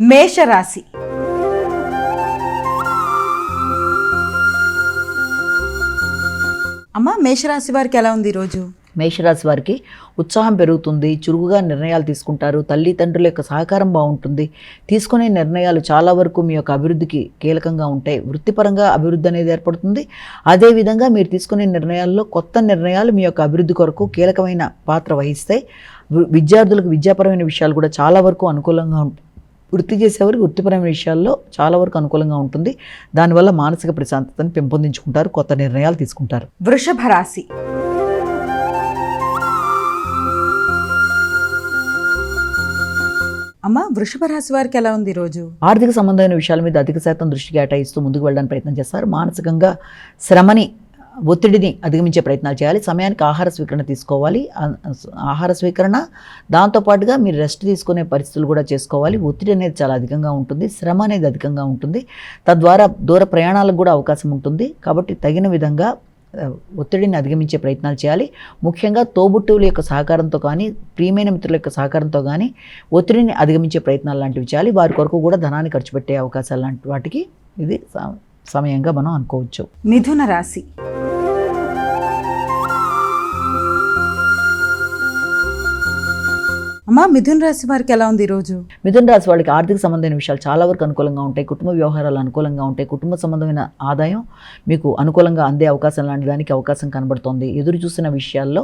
మేషరాశి. అమ్మ, మేషరాశి వారికి ఎలా ఉంది ఈరోజు? మేషరాశి వారికి ఉత్సాహం పెరుగుతుంది, చురుకుగా నిర్ణయాలు తీసుకుంటారు, తల్లిదండ్రుల యొక్క సహకారం బాగుంటుంది, తీసుకునే నిర్ణయాలు చాలా వరకు మీ యొక్క అభివృద్ధికి కీలకంగా ఉంటాయి. వృత్తిపరంగా అభివృద్ధి అనేది ఏర్పడుతుంది. అదేవిధంగా మీరు తీసుకునే నిర్ణయాల్లో కొత్త నిర్ణయాలు మీ యొక్క అభివృద్ధి కొరకు కీలకమైన పాత్ర వహిస్తాయి. విద్యార్థులకు విద్యాపరమైన విషయాలు కూడా చాలా వరకు అనుకూలంగా ఉంటాయి. వృత్తి చేసేవారికి వృత్తిపరమైన విషయాల్లో చాలా వరకు అనుకూలంగా ఉంటుంది. దానివల్ల మానసిక ప్రశాంతతను పెంపొందించుకుంటారు, కొత్త నిర్ణయాలు తీసుకుంటారు. వృషభ రాశి. అమ్మ, వృషభ రాశి వారికి ఎలా ఉంది ఈరోజు? ఆర్థిక సంబంధమైన విషయాల మీద అధిక శాతం దృష్టి కేటాయిస్తూ ముందుకు వెళ్ళడానికి ప్రయత్నం చేస్తారు. మానసికంగా శ్రమని, ఒత్తిడిని అధిగమించే ప్రయత్నాలు చేయాలి. సమయానికి ఆహార స్వీకరణ తీసుకోవాలి. ఆహార స్వీకరణ దాంతోపాటుగా మీరు రెస్ట్ తీసుకునే పరిస్థితులు కూడా చేసుకోవాలి. ఒత్తిడి అనేది చాలా అధికంగా ఉంటుంది, శ్రమ అనేది అధికంగా ఉంటుంది. తద్వారా దూర ప్రయాణాలకు కూడా అవకాశం ఉంటుంది. కాబట్టి తగిన విధంగా ఒత్తిడిని అధిగమించే ప్రయత్నాలు చేయాలి. ముఖ్యంగా తోబుట్టువుల యొక్క సహకారంతో కానీ, ప్రియమైన మిత్రుల యొక్క సహకారంతో కానీ ఒత్తిడిని అధిగమించే ప్రయత్నాలు లాంటివి చేయాలి. వారి కొరకు కూడా ధనాన్ని ఖర్చు పెట్టే అవకాశాలు లాంటి వాటికి ఇది సమయంగా మనం అనుకోవచ్చు. మిథున రాశి. అమ్మ, మిథున రాశి వారికి ఎలా ఉంది ఈరోజు? మిథున రాశి వాళ్ళకి ఆర్థిక సంబంధమైన విషయాలు చాలా వరకు అనుకూలంగా ఉంటాయి. కుటుంబ వ్యవహారాలు అనుకూలంగా ఉంటాయి. కుటుంబ సంబంధమైన ఆదాయం మీకు అనుకూలంగా అందే అవకాశం లాంటి దానికి అవకాశం కనబడుతోంది. ఎదురు చూసిన విషయాల్లో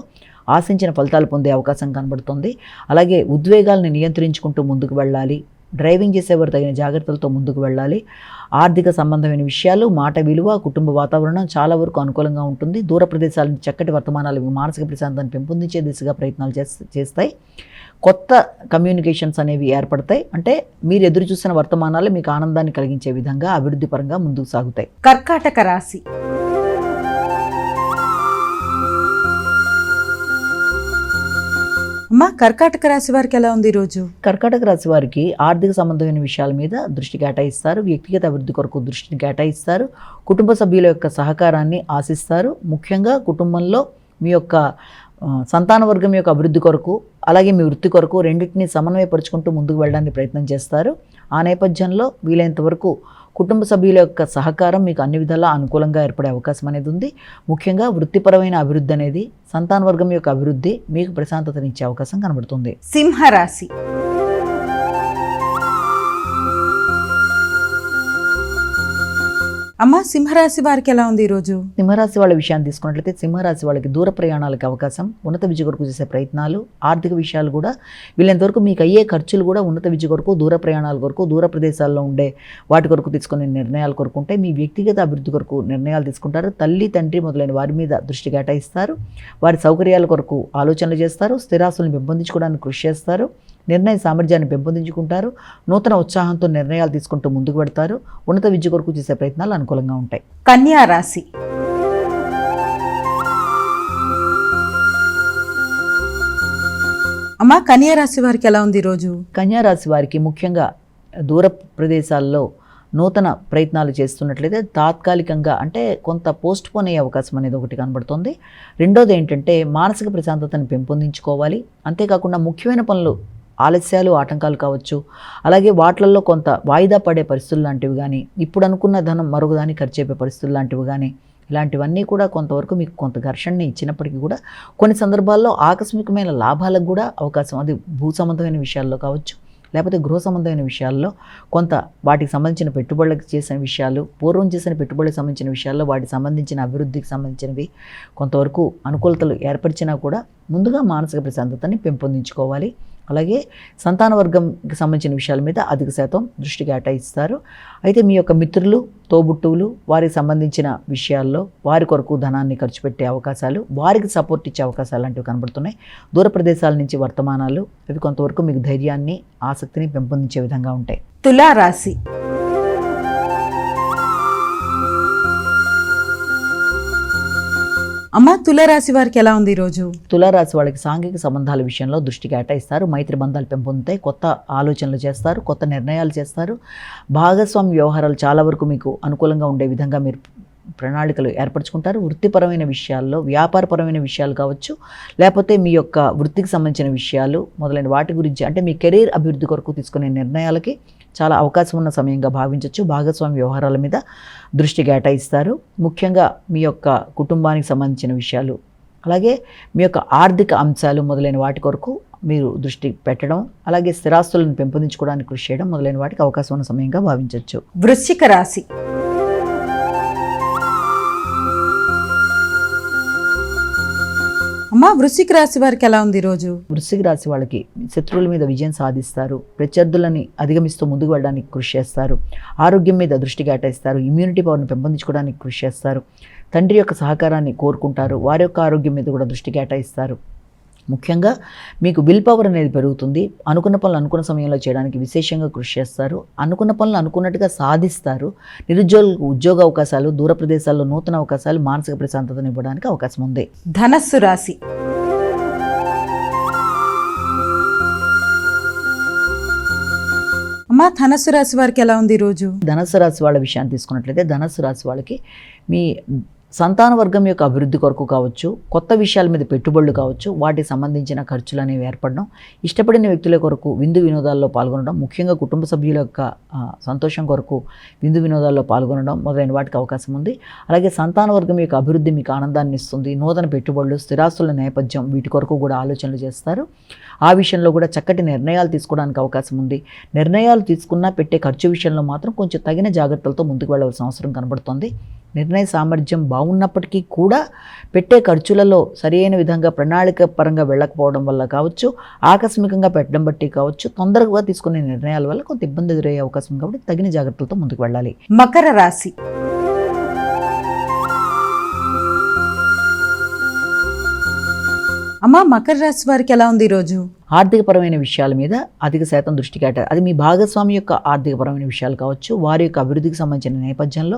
ఆశించిన ఫలితాలు పొందే అవకాశం కనబడుతుంది. అలాగే ఉద్వేగాలను నియంత్రించుకుంటూ ముందుకు వెళ్ళాలి. డ్రైవింగ్ చేసేవారు తగిన జాగ్రత్తలతో ముందుకు వెళ్ళాలి. ఆర్థిక సంబంధమైన విషయాలు, మాట విలువ, కుటుంబ వాతావరణం చాలా వరకు అనుకూలంగా ఉంటుంది. దూర ప్రదేశాల నుంచి చక్కటి వర్తమానాలు మానసిక ప్రశాంతాన్ని పెంపొందించే దిశగా ప్రయత్నాలు చేస్తాయి. కొత్త కమ్యూనికేషన్స్ అనేవి ఏర్పడతాయి. అంటే మీరు ఎదురు చూసిన వర్తమానాలు మీకు ఆనందాన్ని కలిగించే విధంగా అభివృద్ధి పరంగా ముందుకు సాగుతాయి. కర్కాటక రాశి. అమ్మ, కర్కాటక రాశి వారికి ఎలా ఉంది ఈరోజు? కర్కాటక రాశి వారికి ఆర్థిక సంబంధమైన విషయాల మీద దృష్టి కేటాయిస్తారు. వ్యక్తిగత అభివృద్ధి కొరకు దృష్టిని కేటాయిస్తారు. కుటుంబ సభ్యుల యొక్క సహకారాన్ని ఆశిస్తారు. ముఖ్యంగా కుటుంబంలో మీ యొక్క సంతాన వర్గం యొక్క అభివృద్ధి కొరకు, అలాగే మీ వృత్తి కొరకు రెండింటినీ సమన్వయపరుచుకుంటూ ముందుకు వెళ్ళడానికి ప్రయత్నం చేస్తారు. ఆ నేపథ్యంలో వీలైనంత వరకు కుటుంబ సభ్యుల యొక్క సహకారం మీకు అన్ని విధాలా అనుకూలంగా ఏర్పడే అవకాశం అనేది ఉంది. ముఖ్యంగా వృత్తిపరమైన అభివృద్ధి అనేది, సంతాన వర్గం యొక్క అభివృద్ధి మీకు ప్రశాంతతనిచ్చే అవకాశం కనబడుతుంది. సింహరాశి. అమ్మ, సింహరాశి వారికి ఎలా ఉంది ఈరోజు? సింహరాశి వాళ్ళ విషయాన్ని తీసుకున్నట్లయితే సింహరాశి వాళ్ళకి దూర ప్రయాణాలకు అవకాశం, ఉన్నత విద్య కొరకు చేసే ప్రయత్నాలు, ఆర్థిక విషయాలు కూడా వీళ్ళంతవరకు మీకు అయ్యే ఖర్చులు కూడా ఉన్నత విద్య కొరకు, దూర ప్రయాణాల కొరకు, దూర ప్రదేశాల్లో ఉండే వాటి కొరకు తీసుకునే నిర్ణయాల కొరకు ఉంటాయి. మీ వ్యక్తిగత అభివృద్ధి కొరకు నిర్ణయాలు తీసుకుంటారు. తల్లి, తండ్రి మొదలైన వారి మీద దృష్టి కేటాయిస్తారు. వారి సౌకర్యాల కొరకు ఆలోచనలు చేస్తారు. స్థిరాస్తులను పెంపొందించుకోవడానికి కృషి చేస్తారు. నిర్ణయ సామర్థ్యాన్ని పెంపొందించుకుంటారు. నూతన ఉత్సాహంతో నిర్ణయాలు తీసుకుంటూ ముందుకు పెడతారు. ఉన్నత విద్య కొరకు చేసే ప్రయత్నాలు అనుకూలంగా ఉంటాయి. కన్యా రాశి. అమ్మ, కన్యా రాశి వారికి ఎలా ఉంది ఈరోజు? కన్యా రాశి వారికి ముఖ్యంగా దూర ప్రదేశాల్లో నూతన ప్రయత్నాలు చేస్తున్నట్లయితే తాత్కాలికంగా, అంటే కొంత పోస్ట్ పోన్ అయ్యే అవకాశం అనేది ఒకటి కనబడుతుంది. రెండోది ఏంటంటే మానసిక ప్రశాంతతను పెంపొందించుకోవాలి. అంతేకాకుండా ముఖ్యమైన పనులు ఆలస్యాలు, ఆటంకాలు కావచ్చు. అలాగే వాటిల్లో కొంత వాయిదా పడే పరిస్థితులు లాంటివి కానీ, ఇప్పుడు అనుకున్న ధనం మరొక దానికి ఖర్చు అయిపోయే పరిస్థితులు లాంటివి కానీ, ఇలాంటివన్నీ కూడా కొంతవరకు మీకు కొంత ఘర్షణని ఇచ్చినప్పటికీ కూడా కొన్ని సందర్భాల్లో ఆకస్మికమైన లాభాలకు కూడా అవకాశం, అది భూ సంబంధమైన విషయాల్లో కావచ్చు, లేకపోతే గృహ సంబంధమైన విషయాల్లో కొంత వాటికి సంబంధించిన పెట్టుబడులకు చేసిన విషయాలు, పూర్వం చేసిన పెట్టుబడులకు సంబంధించిన విషయాల్లో వాటికి సంబంధించిన అభివృద్ధికి సంబంధించినవి కొంతవరకు అనుకూలతలు ఏర్పరిచినా కూడా ముందుగా మానసిక ప్రశాంతతని పెంపొందించుకోవాలి. అలాగే సంతాన వర్గంకి సంబంధించిన విషయాల మీద అధిక శాతం దృష్టి కేటాయిస్తారు. అయితే మీ యొక్క మిత్రులు, తోబుట్టువులు, వారికి సంబంధించిన విషయాల్లో వారి కొరకు ధనాన్ని ఖర్చు పెట్టే అవకాశాలు, వారికి సపోర్ట్ ఇచ్చే అవకాశాలు లాంటివి కనబడుతున్నాయి. దూర ప్రదేశాల నుంచి వర్తమానాలు అవి కొంతవరకు మీకు ధైర్యాన్ని, ఆసక్తిని పెంపొందించే విధంగా ఉంటాయి. తులారాశి. అమ్మ, తులారాశి వారికి ఎలా ఉంది ఈరోజు? తులారాశి వాళ్ళకి సాంఘిక సంబంధాల విషయంలో దృష్టి కేటాయిస్తారు. మైత్రి బంధాలు పెంపొందుతాయి. కొత్త ఆలోచనలు చేస్తారు. కొత్త నిర్ణయాలు చేస్తారు. భాగస్వామ్య వ్యవహారాలు చాలా వరకు మీకు అనుకూలంగా ఉండే విధంగా మీరు ప్రణాళికలు ఏర్పరచుకుంటారు. వృత్తిపరమైన విషయాల్లో, వ్యాపారపరమైన విషయాలు కావచ్చు, లేకపోతే మీ యొక్క వృత్తికి సంబంధించిన విషయాలు మొదలైన వాటి గురించి, అంటే మీ కెరీర్ అభివృద్ధి కొరకు తీసుకునే నిర్ణయాలకి చాలా అవకాశం ఉన్న సమయంగా భావించవచ్చు. భాగస్వామి వ్యవహారాల మీద దృష్టి కేటాయిస్తారు. ముఖ్యంగా మీ యొక్క కుటుంబానికి సంబంధించిన విషయాలు, అలాగే మీ యొక్క ఆర్థిక అంశాలు మొదలైన వాటి కొరకు మీరు దృష్టి పెట్టడం, అలాగే స్థిరాస్తులను పెంపొందించుకోవడానికి కృషి చేయడం మొదలైన వాటికి అవకాశం ఉన్న సమయంగా భావించవచ్చు. వృశ్చిక రాశి. అమ్మా, వృశ్చిక రాశి వారికి ఎలా ఉంది ఈరోజు? వృశ్చిక రాశి వాళ్ళకి శత్రువుల మీద విజయం సాధిస్తారు. ప్రత్యర్థులని అధిగమిస్తూ ముందుకు వెళ్ళడానికి కృషి చేస్తారు. ఆరోగ్యం మీద దృష్టి కేటాయిస్తారు. ఇమ్యూనిటీ పవర్ని పెంపొందించుకోవడానికి కృషి చేస్తారు. తండ్రి యొక్క సహకారాన్ని కోరుకుంటారు. వారి యొక్క ఆరోగ్యం మీద కూడా దృష్టి కేటాయిస్తారు. ముఖ్యంగా మీకు విల్ పవర్ అనేది పెరుగుతుంది. అనుకున్న పనులు అనుకున్న సమయంలో చేయడానికి విశేషంగా కృషి చేస్తారు. అనుకున్న పనులు అనుకున్నట్టుగా సాధిస్తారు. నిరుద్యోగులకు ఉద్యోగ అవకాశాలు, దూర ప్రదేశాల్లో నూతన అవకాశాలు, మానసిక ప్రశాంతతను ఇవ్వడానికి అవకాశం ఉంది. ధనస్సు రాశి. అమ్మా, ధనస్సు రాశి వారికి ఎలా ఉంది ఈరోజు? ధనస్సు రాశి వాళ్ళ విషయాన్ని తీసుకున్నట్లయితే ధనస్సు రాశి వాళ్ళకి మీ సంతాన వర్గం యొక్క అభివృద్ధి కొరకు కావచ్చు, కొత్త విషయాల మీద పెట్టుబడులు కావచ్చు, వాటికి సంబంధించిన ఖర్చులు అనేవి ఏర్పడడం, ఇష్టపడిన వ్యక్తుల కొరకు విందు వినోదాల్లో పాల్గొనడం, ముఖ్యంగా కుటుంబ సభ్యుల యొక్క సంతోషం కొరకు విందు వినోదాల్లో పాల్గొనడం మొదలైన వాటికి అవకాశం ఉంది. అలాగే సంతాన వర్గం యొక్క అభివృద్ధి మీకు ఆనందాన్ని ఇస్తుంది. నూతన పెట్టుబడులు, స్థిరాస్తుల నేపథ్యం వీటి కొరకు కూడా ఆలోచనలు చేస్తారు. ఆ విషయంలో కూడా చక్కటి నిర్ణయాలు తీసుకోవడానికి అవకాశం ఉంది. నిర్ణయాలు తీసుకున్నా పెట్టే ఖర్చు విషయంలో మాత్రం కొంచెం తగిన జాగ్రత్తలతో ముందుకు వెళ్ళవలసిన అవసరం కనబడుతుంది. నిర్ణయ సామర్థ్యం బాగున్నప్పటికీ కూడా పెట్టే ఖర్చులలో సరైన విధంగా ప్రణాళిక పరంగా వెళ్ళకపోవడం వల్ల కావచ్చు, ఆకస్మికంగా పెట్టడం బట్టి కావచ్చు, తొందరగా తీసుకునే నిర్ణయాల వల్ల కొంత ఇబ్బంది ఎదురయ్యే అవకాశం కాబట్టి తగిన జాగ్రత్తలతో ముందుకు వెళ్ళాలి. మకర రాశి. అమ్మా, మకర రాశి వారికి ఎలా ఉంది ఈరోజు? ఆర్థికపరమైన విషయాల మీద అధిక శాతం దృష్టి కేటాయి. అది మీ భాగస్వామి యొక్క ఆర్థికపరమైన విషయాలు కావచ్చు, వారి యొక్క అభివృద్ధికి సంబంధించిన నేపథ్యంలో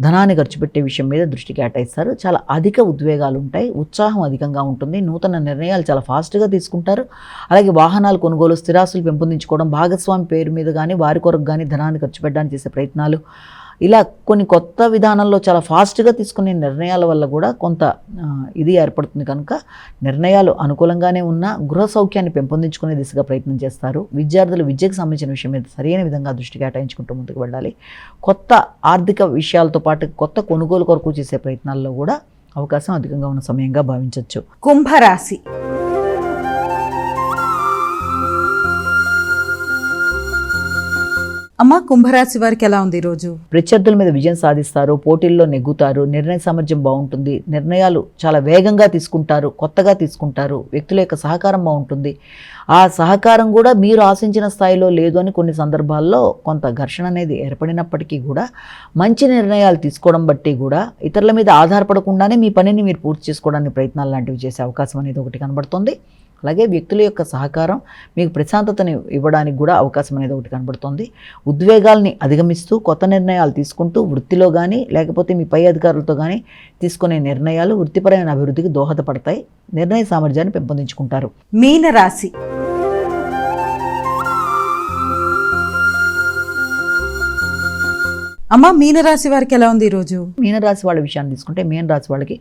ధనాన్ని ఖర్చు పెట్టే విషయం మీద దృష్టి కేటాయిస్తారు. చాలా అధిక ఉద్వేగాలు ఉంటాయి. ఉత్సాహం అధికంగా ఉంటుంది. నూతన నిర్ణయాలు చాలా ఫాస్ట్గా తీసుకుంటారు. అలాగే వాహనాలు కొనుగోలు, స్థిరాస్తులు పెంపొందించుకోవడం, భాగస్వామి పేరు మీద కానీ వారి కొరకు కానీ ధనాన్ని ఖర్చు పెట్టడానికి చేసే ప్రయత్నాలు, ఇలా కొన్ని కొత్త విధానంలో చాలా ఫాస్ట్గా తీసుకునే నిర్ణయాల వల్ల కూడా కొంత ఇది ఏర్పడుతుంది. కనుక నిర్ణయాలు అనుకూలంగానే ఉన్నా గృహ సౌఖ్యాన్ని పెంపొందించుకునే దిశగా ప్రయత్నం చేస్తారు. విద్యార్థులు విద్యకు సంబంధించిన విషయం మీద సరైన విధంగా దృష్టి కేటాయించుకుంటూ ముందుకు వెళ్ళాలి. కొత్త ఆర్థిక విషయాలతో పాటు కొత్త కొనుగోలు కొరకు చేసే ప్రయత్నాల్లో కూడా అవకాశం అధికంగా ఉన్న సమయంగా భావించవచ్చు. కుంభరాశి. అమ్మ, కుంభరాశి వారికి ఎలా ఉంది ఈరోజు? ప్రత్యర్థుల మీద విజయం సాధిస్తారు. పోటీల్లో నెగ్గుతారు. నిర్ణయ సామర్థ్యం బాగుంటుంది. నిర్ణయాలు చాలా వేగంగా తీసుకుంటారు. కొత్తగా తీసుకుంటారు. వ్యక్తుల యొక్క సహకారం బాగుంటుంది. ఆ సహకారం కూడా మీరు ఆశించిన స్థాయిలో లేదు అని కొన్ని సందర్భాల్లో కొంత ఘర్షణ అనేది ఏర్పడినప్పటికీ కూడా మంచి నిర్ణయాలు తీసుకోవడం బట్టి కూడా ఇతరుల మీద ఆధారపడకుండానే మీ పనిని మీరు పూర్తి చేసుకోవడానికి ప్రయత్నాలు లాంటివి చేసే అవకాశం అనేది ఒకటి కనబడుతుంది. అలాగే వ్యక్తుల యొక్క సహకారం మీకు ప్రశాంతతని ఇవ్వడానికి కూడా అవకాశం అనేది ఒకటి కనబడుతుంది. ఉద్వేగాల్ని అధిగమిస్తూ కొత్త నిర్ణయాలు తీసుకుంటూ వృత్తిలో కానీ లేకపోతే మీ పై అధికారులతో కానీ తీసుకునే నిర్ణయాలు వృత్తిపరమైన అభివృద్ధికి దోహదపడతాయి. నిర్ణయ సామర్థ్యాన్ని పెంపొందించుకుంటారు. మీనరాశి. అమ్మ, మీనరాశి వారికి ఎలా ఉంది ఈరోజు? మీనరాశి వాళ్ళ విషయాన్ని తీసుకుంటే మీనరాశి వాళ్ళకి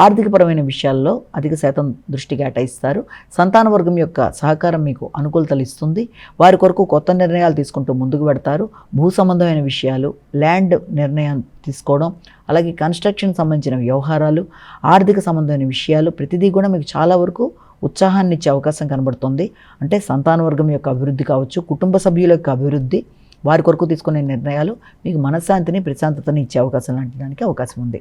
ఆర్థికపరమైన విషయాల్లో అధిక శాతం దృష్టి కేటాయిస్తారు. సంతాన వర్గం యొక్క సహకారం మీకు అనుకూలతలు ఇస్తుంది. వారి కొరకు కొత్త నిర్ణయాలు తీసుకుంటూ ముందుకు పెడతారు. భూ సంబంధమైన విషయాలు, ల్యాండ్ నిర్ణయం తీసుకోవడం, అలాగే కన్స్ట్రక్షన్ సంబంధించిన వ్యవహారాలు, ఆర్థిక సంబంధమైన విషయాలు ప్రతిదీ కూడా మీకు చాలా వరకు ఉత్సాహాన్ని ఇచ్చే అవకాశం కనబడుతుంది. అంటే సంతాన వర్గం యొక్క అభివృద్ధి కావచ్చు, కుటుంబ సభ్యుల యొక్క అభివృద్ధి, వారి కొరకు తీసుకునే నిర్ణయాలు మీకు మనశ్శాంతిని, ప్రశాంతతని ఇచ్చే అవకాశం లాంటి దానికి అవకాశం ఉంది.